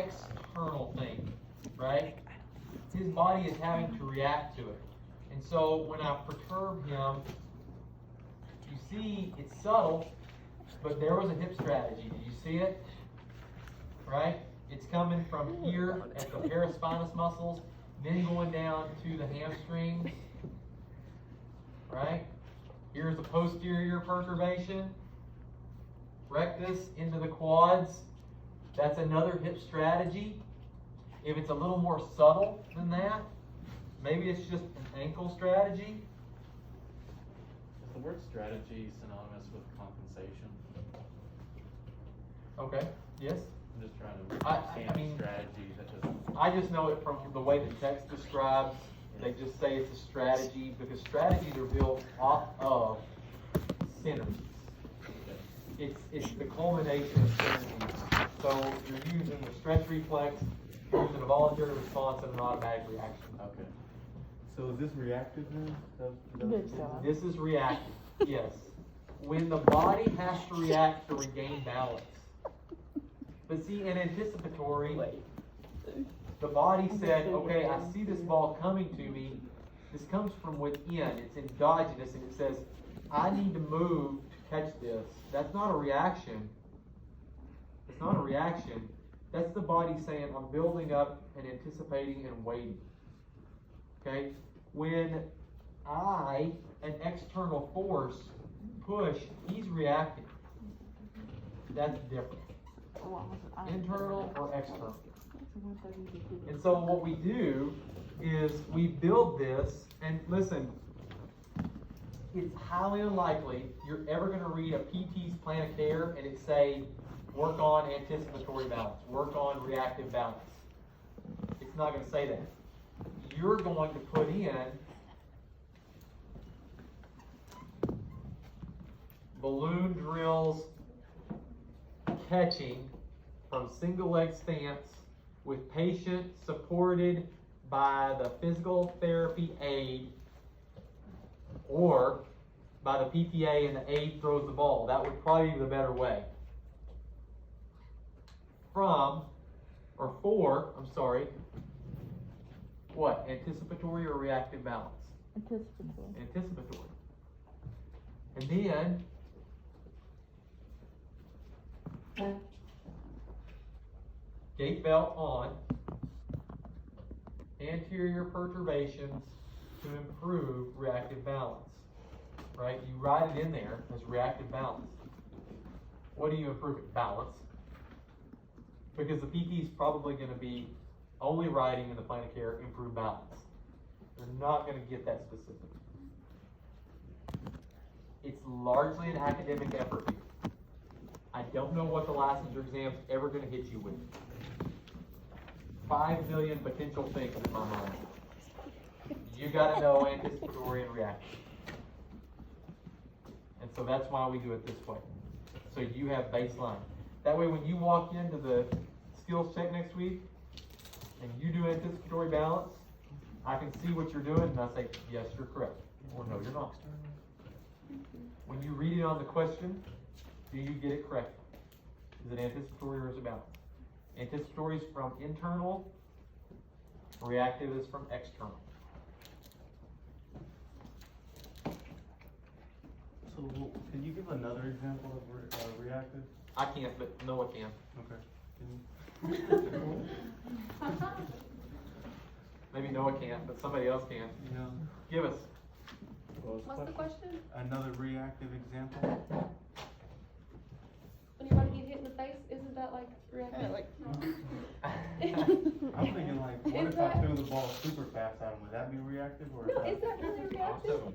external thing, right? His body is having to react to it. And so when I perturb him, you see it's subtle, but there was a hip strategy. Did you see it? Right? It's coming from here at the paraspinous muscles, then going down to the hamstrings. Right? Here's the posterior perturbation. Rectus into the quads. That's another hip strategy. If it's a little more subtle than that, maybe it's just an ankle strategy. Is the word strategy synonymous with compensation? Okay, yes. I'm just trying to understand I mean, strategy. That doesn't. I just know it from the way the text describes. They just say it's a strategy because strategies are built off of synergies. It's the culmination of synergies. So you're using the stretch reflex, you're using a voluntary response and an automatic reaction. Okay. So is this reactive then? This is reactive, yes. When the body has to react to regain balance. But see, in anticipatory, the body said, okay, I see this ball coming to me. This comes from within. It's endogenous, and it says, I need to move to catch this. That's not a reaction. It's not a reaction. That's the body saying, I'm building up and anticipating and waiting. Okay? When an external force, push, he's reacting. That's different. Internal or external. And so what we do is we build this, and listen, it's highly unlikely you're ever going to read a PT's plan of care and it say, work on anticipatory balance, work on reactive balance. It's not going to say that. You're going to put in balloon drills, catching from single leg stance with patient supported by the physical therapy aid or by the PTA and the aid throws the ball. That would probably be the better way. What? Anticipatory or reactive balance? Anticipatory. Anticipatory. And then gate belt on, anterior perturbations to improve reactive balance. Right? You write it in there as reactive balance. What do you improve? Balance. Because the PT is probably going to be only writing in the plan of care, improve balance. They're not going to get that specific. It's largely an academic effort here. I don't know what the licensure exam's ever going to hit you with. 5 million potential things in my mind. You got to know anticipatory and reactive. And so that's why we do it this way. So you have baseline. That way when you walk into the skills check next week and you do anticipatory balance, I can see what you're doing and I say, yes, you're correct. Or no, you're not. When you read it on the question, do you get it correct? Is it anticipatory or is it balance? Anticipatory is from internal, reactive is from external. So can you give another example of reactive? I can't, but Noah can. Okay. Maybe Noah can't, but somebody else can. Yeah. Give us. What's the question? Another reactive example. When you're about to get hit in the face, isn't that like reactive? Yeah, like- I'm thinking like, what if I threw the ball super fast at him? Would that be reactive or? No, is that really reactive? Also,